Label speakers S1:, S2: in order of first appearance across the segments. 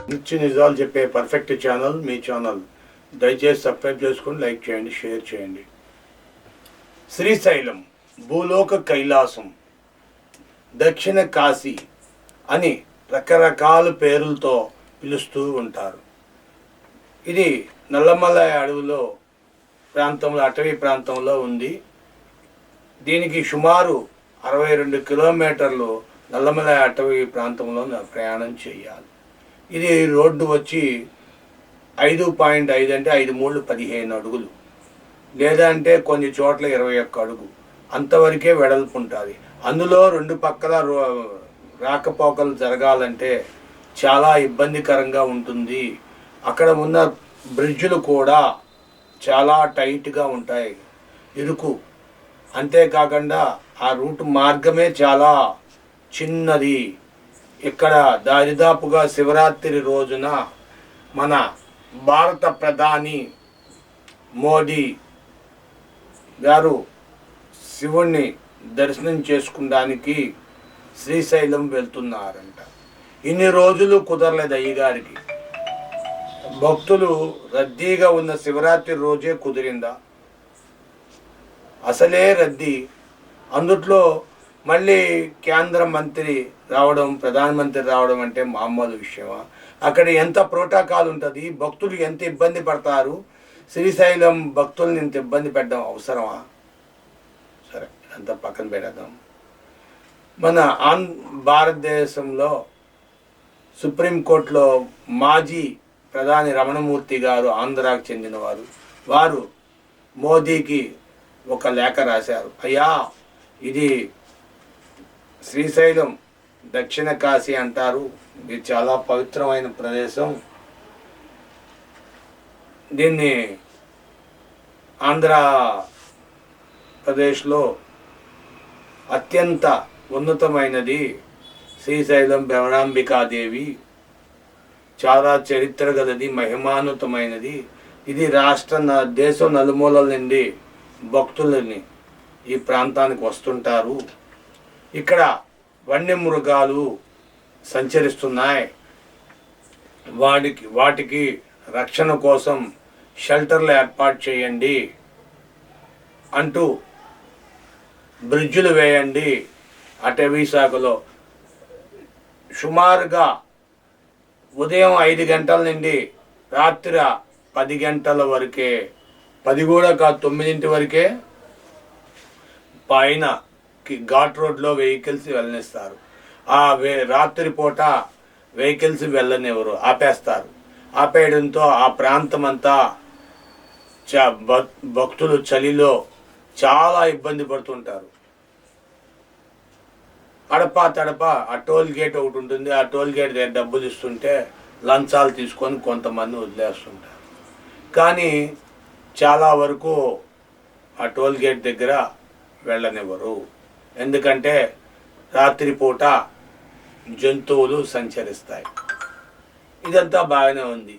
S1: మంచి నిజాలు చెప్పే పర్ఫెక్ట్ ఛానల్ మీ ఛానల్. దయచేసి సబ్స్క్రైబ్ చేసుకొని లైక్ చేయండి, షేర్ చేయండి. శ్రీశైలం భూలోక కైలాసం, దక్షిణ కాశీ అని రకరకాల పేర్లతో పిలుస్తూ ఉంటారు. ఇది నల్లమల అడవిలో ప్రాంతంలో, అటవీ ప్రాంతంలో ఉంది. దీనికి సుమారు 62 కిలోమీటర్లు నల్లమల అటవీ ప్రాంతంలో ప్రయాణం చేయాలి. ఇది రోడ్డు వచ్చి 5.5 అంటే 5 మూళ్ళు 15 అడుగులు, లేదా అంటే కొన్ని చోట్ల 21 అడుగు అంతవరకే వెడల్పు ఉంటుంది. అందులో 2 పక్కల రాకపోకలు జరగాలంటే చాలా ఇబ్బందికరంగా ఉంటుంది. అక్కడ ఉన్న బ్రిడ్జులు కూడా చాలా టైట్గా ఉంటాయి, ఇరుకు. అంతేకాకుండా ఆ రూట్ మార్గమే చాలా చిన్నది. ఇక్కడ దాదాపుగా శివరాత్రి రోజున మన భారత ప్రధాని మోదీ గారు శివుణ్ణి దర్శనం చేసుకోవడానికి శ్రీశైలం వెళ్తున్నారంట. ఇన్ని రోజులు కుదరలేదు అయ్యగారికి. భక్తులు రద్దీగా ఉన్న శివరాత్రి రోజే కుదిరిందా? అసలే రద్దీ. అందుట్లో మళ్ళీ కేంద్ర మంత్రి రావడం, ప్రధానమంత్రి రావడం అంటే మామూలు విషయమా? అక్కడ ఎంత ప్రోటోకాల్ ఉంటుంది, భక్తులు ఎంత ఇబ్బంది పడతారు. శ్రీశైలం భక్తుల్ని ఇంత ఇబ్బంది పెట్టడం అవసరమా? సరే, అంతా పక్కన పెడదాం. మన భారతదేశంలో సుప్రీంకోర్టులో మాజీ ప్రధాని రమణమూర్తి గారు, ఆంధ్రాకు చెందినవారు, వారు మోదీకి ఒక లేఖ రాశారు. అయ్యా, ఇది శ్రీశైలం దక్షిణ కాశీ అంటారు, ఇది చాలా పవిత్రమైన ప్రదేశం. దీన్ని ఆంధ్రప్రదేశ్లో అత్యంత ఉన్నతమైనది శ్రీశైలం భ్రమరాంబికాదేవి, చాలా చరిత్ర గలది, మహిమానుతమైనది. ఇది దేశం నలుమూలల నుండి భక్తులని ఈ ప్రాంతానికి వస్తుంటారు. ఇక్కడ వన్యమృగాలు సంచరిస్తున్నాయి. వాటికి రక్షణ కోసం షెల్టర్లు ఏర్పాటు చేయండి అంటూ బ్రిడ్జులు వేయండి. అటవీ శాఖలో సుమారుగా ఉదయం 5 గంటల నుండి రాత్రి 10 గంటల వరకే, 10 కూడా కాదు, 9 వరకే పైన ఘాట్ రోడ్లో వెహికల్స్ వెళ్ళనిస్తారు. రాత్రిపూట వెహికల్స్ వెళ్ళనివ్వరు, ఆపేస్తారు. ఆపేయడంతో ఆ ప్రాంతం అంతా భక్తులు చలిలో చాలా ఇబ్బంది పడుతుంటారు. అడపా తడపా ఆ టోల్ గేట్ ఒకటి ఉంటుంది. ఆ టోల్ గేట్ దగ్గర డబ్బులు ఇస్తుంటే లంచాలు తీసుకొని కొంతమంది వదిలేస్తుంటారు. కానీ చాలా వరకు ఆ టోల్ గేట్ దగ్గర వెళ్ళనివ్వరు. ఎందుకంటే రాత్రిపూట జంతువులు సంచరిస్తాయి. ఇదంతా బాగానే ఉంది,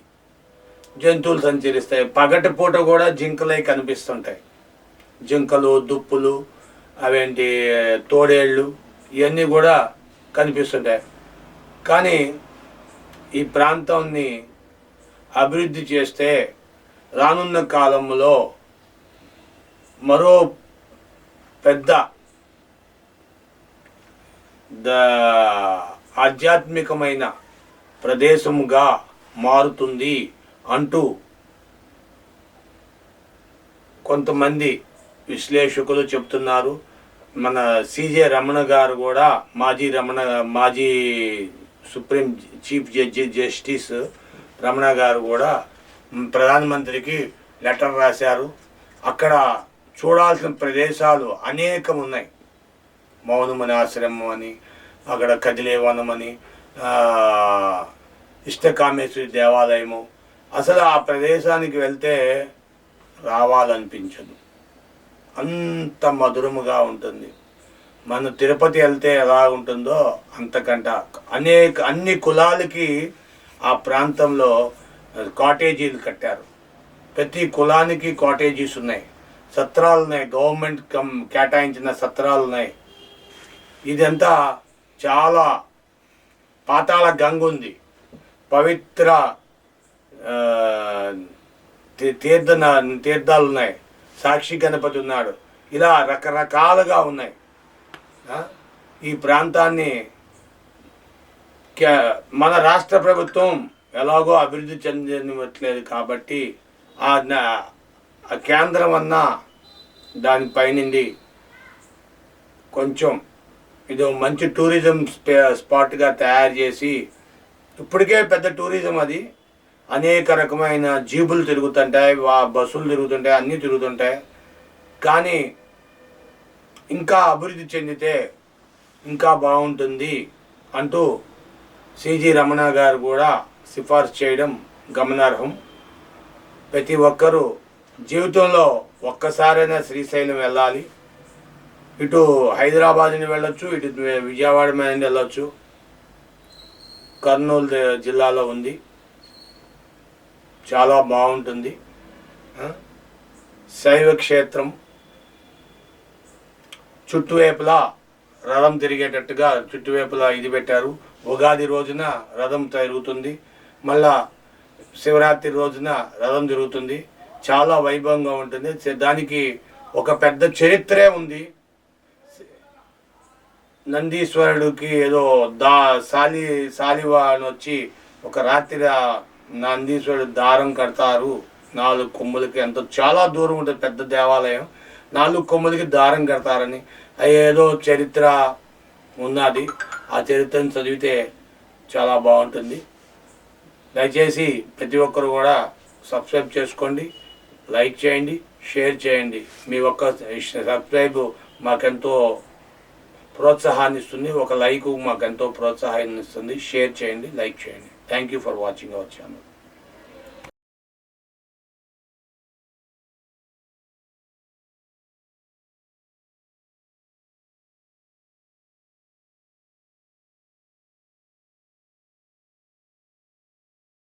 S1: జంతువులు సంచరిస్తాయి. పగటి పూట కూడా జింకలై కనిపిస్తుంటాయి. జింకలు, దుప్పులు, అవేంటి తోడేళ్ళు, ఇవన్నీ కూడా కనిపిస్తుంటాయి. కానీ ఈ ప్రాంతాన్ని అభివృద్ధి చేస్తే రానున్న కాలంలో మరో పెద్ద ఆధ్యాత్మికమైన ప్రదేశముగా మారుతుంది అంటూ కొంతమంది విశ్లేషకులు చెప్తున్నారు. మన సిజే రమణ గారు కూడా, మాజీ సుప్రీం చీఫ్ జస్టిస్ రమణ గారు కూడా ప్రధానమంత్రికి లెటర్ రాశారు. అక్కడ చూడాల్సిన ప్రదేశాలు అనేకం ఉన్నాయి. మౌనమని ఆశ్రమం అని, అక్కడ కదిలేవనం అని, ఇష్టకామేశ్వరి దేవాలయము. అసలు ఆ ప్రదేశానికి వెళ్తే రావాలనిపించదు, అంత మధురముగా ఉంటుంది. మన తిరుపతి వెళ్తే ఎలా ఉంటుందో అంతకంట. అన్ని కులాలకి ఆ ప్రాంతంలో కాటేజీలు కట్టారు. ప్రతి కులానికి కాటేజీస్ ఉన్నాయి, సత్రాలు ఉన్నాయి, గవర్నమెంట్ కేటాయించిన సత్రాలు ఉన్నాయి. ఇదంతా చాలా పాతాళ గంగ ఉంది. పవిత్ర ఆ, తీర్థాలు ఉన్నాయి, సాక్షి గణపతి ఉన్నాడు, ఇలా రకరకాలుగా ఉన్నాయి. ఈ ప్రాంతాన్ని మన రాష్ట్ర ప్రభుత్వం ఎలాగో అభివృద్ధి చెందనివ్వట్లేదు కాబట్టి ఆ కేంద్రం అన్నా దానిపైనుండి కొంచెం ఇది మంచి టూరిజం స్పాట్గా తయారు చేసి, ఇప్పటికే పెద్ద టూరిజం అది, అనేక రకమైన జీబులు తిరుగుతుంటాయి, బస్సులు తిరుగుతుంటాయి, అన్నీ తిరుగుతుంటాయి. కానీ ఇంకా అభివృద్ధి చెందితే ఇంకా బాగుంటుంది అంటూ సిజి రమణ గారు కూడా సిఫార్సు చేయడం గమనార్హం. ప్రతి ఒక్కరూ జీవితంలో ఒక్కసారైనా శ్రీశైలం వెళ్ళాలి. ఇటు హైదరాబాద్ని వెళ్ళొచ్చు, ఇటు విజయవాడ మీద వెళ్ళొచ్చు. కర్నూలు జిల్లాలో ఉంది, చాలా బాగుంటుంది. శైవ క్షేత్రం, చుట్టువైపులా రథం తిరిగేటట్టుగా చుట్టువైపులా ఇది పెట్టారు. ఉగాది రోజున రథం తిరుగుతుంది, మళ్ళా శివరాత్రి రోజున రథం తిరుగుతుంది. చాలా వైభవంగా ఉంటుంది. దానికి ఒక పెద్ద చరిత్రే ఉంది. నందీశ్వరుడికి ఏదో సాలివా అని వచ్చి ఒక రాత్రి నందీశ్వరుడు దారం కడతారు 4 కొమ్ములకి. చాలా దూరం ఉంటుంది, పెద్ద దేవాలయం. 4 కొమ్ములకి దారం కడతారని ఏదో చరిత్ర ఉన్నది. ఆ చరిత్రను చదివితే చాలా బాగుంటుంది. దయచేసి ప్రతి ఒక్కరు కూడా సబ్స్క్రైబ్ చేసుకోండి, లైక్ చేయండి, షేర్ చేయండి. మీ ఒక్క సబ్స్క్రైబ్ మాకెంతో ప్రోత్సాహాన్ని ఇస్తుంది, ఒక లైక్ మాకెంతో ప్రోత్సాహాన్ని ఇస్తుంది. షేర్ చేయండి, లైక్ చేయండి. Thank you for watching our channel.